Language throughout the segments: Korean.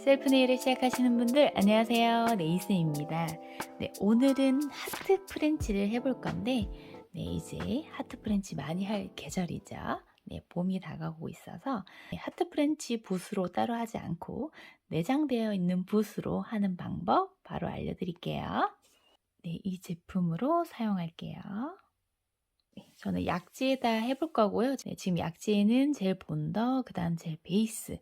셀프 네일을 시작하시는 분들 안녕하세요, 네이스입니다. 네, 오늘은 하트 프렌치를 해볼 건데, 네, 이제 하트 프렌치 많이 할 계절이죠. 네, 봄이 다가오고 있어서 하트 프렌치 붓으로 따로 하지 않고 내장되어 있는 붓으로 하는 방법 바로 알려드릴게요. 네, 이 제품으로 사용할게요. 네, 저는 약지에다 해볼 거고요. 네, 지금 약지에는 젤 본더, 그 다음 젤 베이스,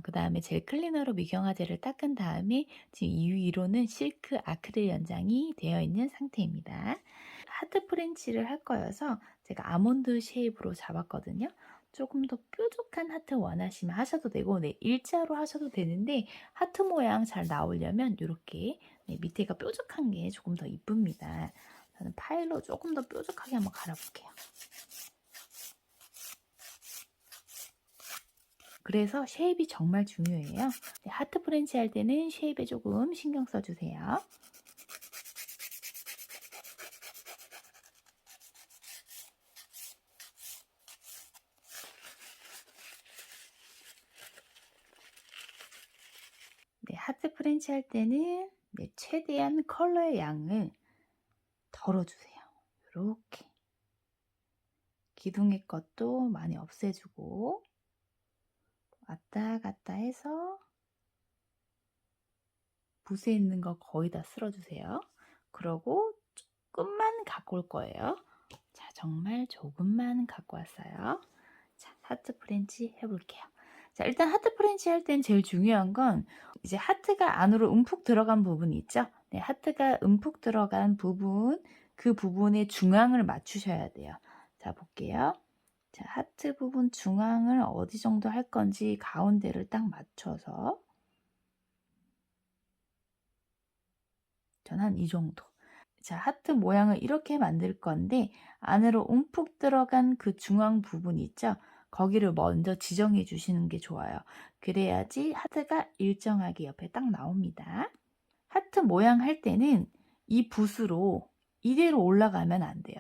그 다음에 젤 클리너로 미경화제를 닦은 다음에 지금 이 위로는 실크 아크릴 연장이 되어 있는 상태입니다. 하트 프렌치를 할 거여서 제가 아몬드 쉐입으로 잡았거든요. 조금 더 뾰족한 하트 원하시면 하셔도 되고, 네, 일자로 하셔도 되는데 하트 모양 잘 나오려면 이렇게 밑에가 뾰족한 게 조금 더 이쁩니다. 저는 파일로 조금 더 뾰족하게 한번 갈아볼게요. 그래서 쉐입이 정말 중요해요. 하트 프렌치 할 때는 쉐입에 조금 신경 써주세요. 네, 하트 프렌치 할 때는 최대한 컬러의 양을 덜어주세요. 이렇게 기둥의 것도 많이 없애주고 왔다 갔다 해서 붓에 있는 거 거의 다 쓸어주세요. 그러고 조금만 갖고 올 거예요. 자, 정말 조금만 갖고 왔어요. 자, 하트 프렌치 해볼게요. 자, 일단 하트 프렌치 할 땐 제일 중요한 건 이제 하트가 안으로 움푹 들어간 부분이 있죠. 네, 하트가 움푹 들어간 부분, 그 부분의 중앙을 맞추셔야 돼요. 자, 볼게요. 자, 하트 부분 중앙을 어디 정도 할 건지 가운데를 딱 맞춰서 전 한 이 정도. 자, 하트 모양을 이렇게 만들 건데 안으로 움푹 들어간 그 중앙 부분 있죠? 거기를 먼저 지정해 주시는 게 좋아요. 그래야지 하트가 일정하게 옆에 딱 나옵니다. 하트 모양 할 때는 이 붓으로 이대로 올라가면 안 돼요.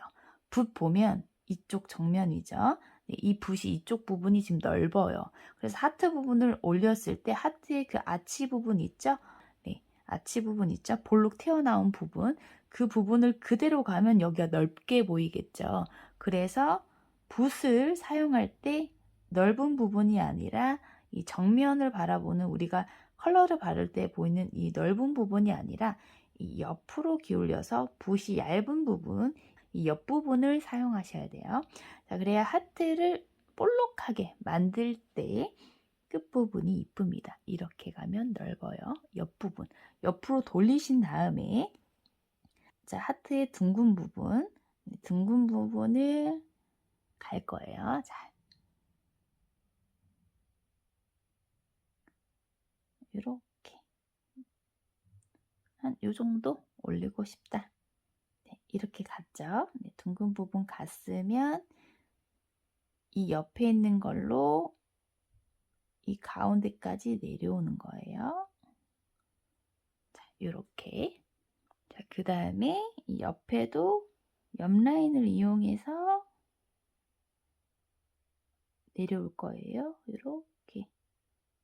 붓 보면 이쪽 정면이죠. 이 붓이 이쪽 부분이 지금 넓어요. 그래서 하트 부분을 올렸을 때 하트의 그 아치 부분 있죠? 네, 아치 부분 있죠? 볼록 튀어나온 부분. 그 부분을 그대로 가면 여기가 넓게 보이겠죠. 그래서 붓을 사용할 때 넓은 부분이 아니라 이 정면을 바라보는 우리가 컬러를 바를 때 보이는 이 넓은 부분이 아니라 이 옆으로 기울여서 붓이 얇은 부분, 이 옆부분을 사용하셔야 돼요. 자, 그래야 하트를 볼록하게 만들 때 끝부분이 이쁩니다. 이렇게 가면 넓어요. 옆부분. 옆으로 돌리신 다음에 자, 하트의 둥근 부분, 둥근 부분을 갈 거예요. 자, 이렇게 한 요 정도 올리고 싶다. 네, 이렇게 갔죠. 네, 둥근 부분 갔으면 이 옆에 있는 걸로 이 가운데까지 내려오는 거예요. 자, 이렇게. 자, 그 다음에 이 옆에도 옆 라인을 이용해서 내려올 거예요. 이렇게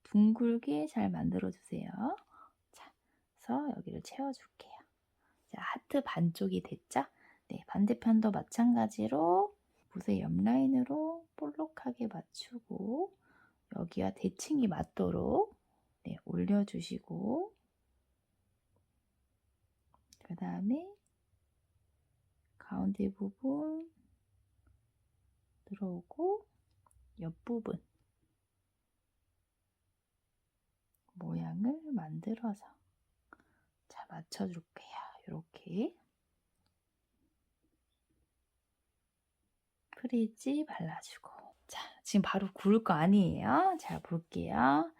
둥글게 잘 만들어 주세요. 자, 그래서 여기를 채워줄게요. 자, 하트 반쪽이 됐죠? 네, 반대편도 마찬가지로 붓의 옆 라인으로 볼록하게 맞추고 여기와 대칭이 맞도록 올려주시고 그 다음에 가운데 부분 들어오고 옆부분 모양을 만들어서 자, 맞춰줄게요. 이렇게 프리지 발라주고 자, 지금 바로 구울 거 아니에요? 자, 볼게요.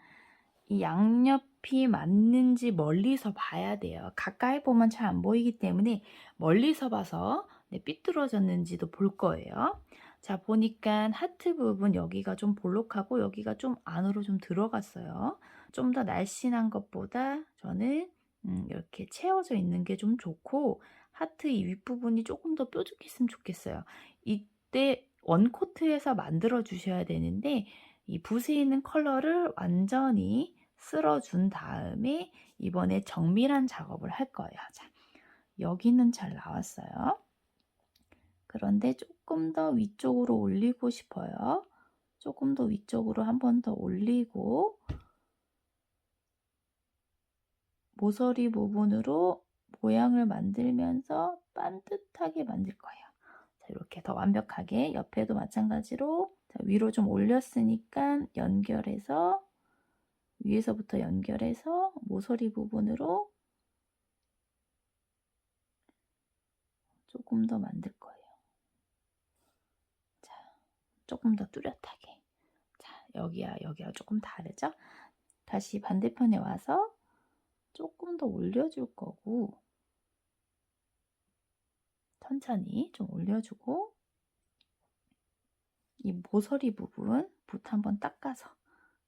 이 양옆이 맞는지 멀리서 봐야 돼요. 가까이 보면 잘 안 보이기 때문에 멀리서 봐서 삐뚤어졌는지도 볼 거예요. 자, 보니까 하트 부분 여기가 좀 볼록하고 여기가 좀 안으로 좀 들어갔어요. 좀 더 날씬한 것보다 저는 이렇게 채워져 있는 게 좀 좋고, 하트 이 윗부분이 조금 더 뾰족했으면 좋겠어요. 이때 원코트에서 만들어 주셔야 되는데, 이 붓에 있는 컬러를 완전히 쓸어 준 다음에 이번에 정밀한 작업을 할 거예요. 자, 여기는 잘 나왔어요. 그런데 조금 더 위쪽으로 올리고 싶어요. 조금 더 위쪽으로 한 번 더 올리고, 모서리 부분으로 모양을 만들면서 반듯하게 만들 거예요. 자, 이렇게 더 완벽하게, 옆에도 마찬가지로, 자, 위로 좀 올렸으니까 연결해서, 위에서부터 연결해서 모서리 부분으로 조금 더 만들 거예요. 자, 조금 더 뚜렷하게. 자, 여기와 조금 다르죠? 다시 반대편에 와서 조금 더 올려줄 거고, 천천히 좀 올려주고, 이 모서리 부분 붓 한번 닦아서,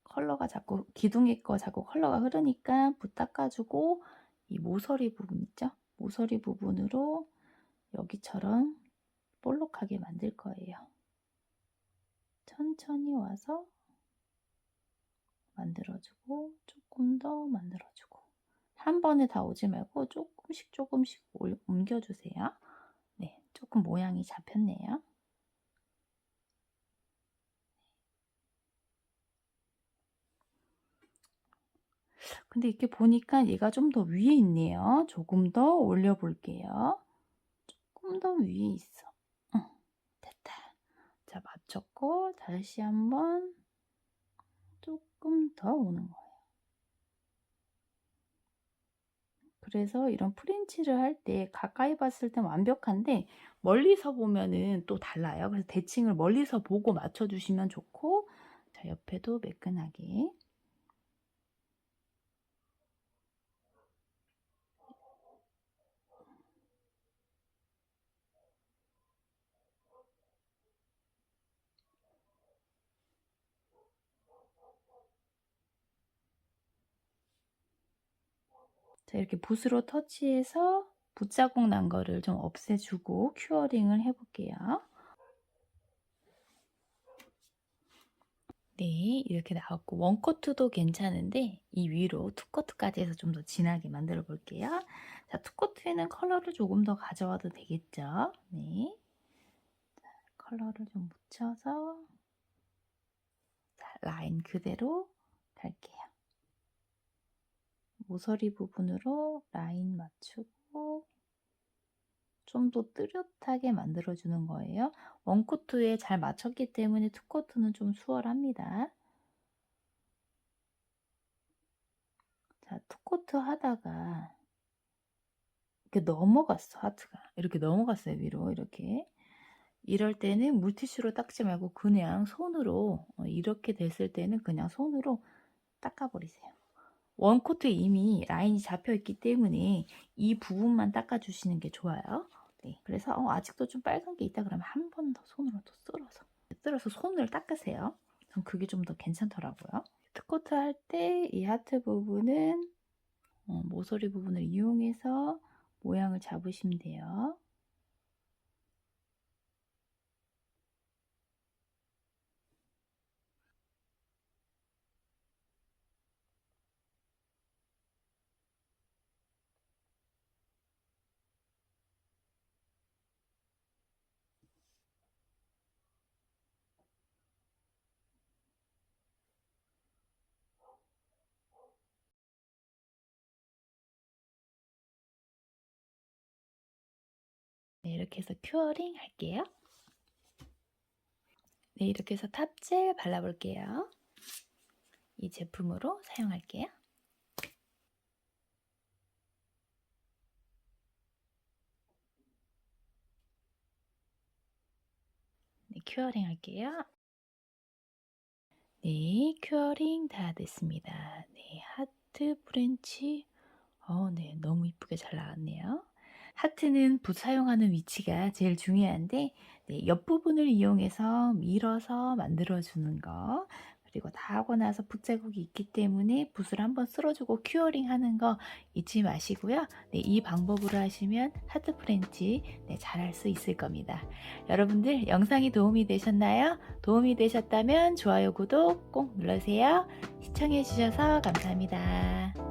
컬러가 자꾸 기둥에 거 자꾸 컬러가 흐르니까 붓 닦아주고, 이 모서리 부분 있죠? 모서리 부분으로 여기처럼 볼록하게 만들 거예요. 천천히 와서 만들어주고, 조금 더 만들어주고, 한 번에 다 오지 말고 조금씩 조금씩 옮겨주세요. 네, 조금 모양이 잡혔네요. 근데 이렇게 보니까 얘가 좀 더 위에 있네요. 조금 더 올려 볼게요. 조금 더 위에 있어. 됐다. 자, 맞췄고 다시 한번 조금 더 오는 거예요. 그래서 이런 프린치를 할 때 가까이 봤을 땐 완벽한데 멀리서 보면은 또 달라요. 그래서 대칭을 멀리서 보고 맞춰주시면 좋고, 자, 옆에도 매끈하게. 자, 이렇게 붓으로 터치해서 붓자국 난 거를 좀 없애주고 큐어링을 해볼게요. 네, 이렇게 나왔고, 원코트도 괜찮은데 이 위로 투코트까지 해서 좀 더 진하게 만들어 볼게요. 자, 투코트에는 컬러를 조금 더 가져와도 되겠죠. 네, 자, 컬러를 좀 묻혀서, 자, 라인 그대로 갈게요. 모서리 부분으로 라인 맞추고 좀 더 뚜렷하게 만들어주는 거예요. 원코트에 잘 맞췄기 때문에 투코트는 좀 수월합니다. 자, 투코트 하다가 이렇게 넘어갔어, 하트가. 이렇게 넘어갔어요, 위로. 이렇게. 이럴 때는 물티슈로 닦지 말고 그냥 손으로, 이렇게 됐을 때는 그냥 손으로 닦아버리세요. 원코트에 이미 라인이 잡혀 있기 때문에 이 부분만 닦아주시는 게 좋아요. 네, 그래서 아직도 좀 빨간 게 있다 그러면 한 번 더 손으로 또 쓸어서 손을 닦으세요. 전 그게 좀 더 괜찮더라고요. 투코트 할 때 이 하트 부분은 모서리 부분을 이용해서 모양을 잡으시면 돼요. 네, 이렇게 해서 큐어링 할게요. 네, 이렇게 해서 탑젤 발라볼게요. 이 제품으로 사용할게요. 네, 큐어링 할게요. 네, 큐어링 다 됐습니다. 네, 하트 프렌치. 네, 너무 이쁘게 잘 나왔네요. 하트는 붓 사용하는 위치가 제일 중요한데, 네, 옆부분을 이용해서 밀어서 만들어주는 거. 그리고 다 하고 나서 붓 자국이 있기 때문에 붓을 한번 쓸어주고 큐어링 하는 거 잊지 마시고요. 네, 이 방법으로 하시면 하트 프렌치 잘할 수 있을 겁니다. 여러분들 영상이 도움이 되셨나요? 도움이 되셨다면 좋아요, 구독 꼭 눌러주세요. 시청해 주셔서 감사합니다.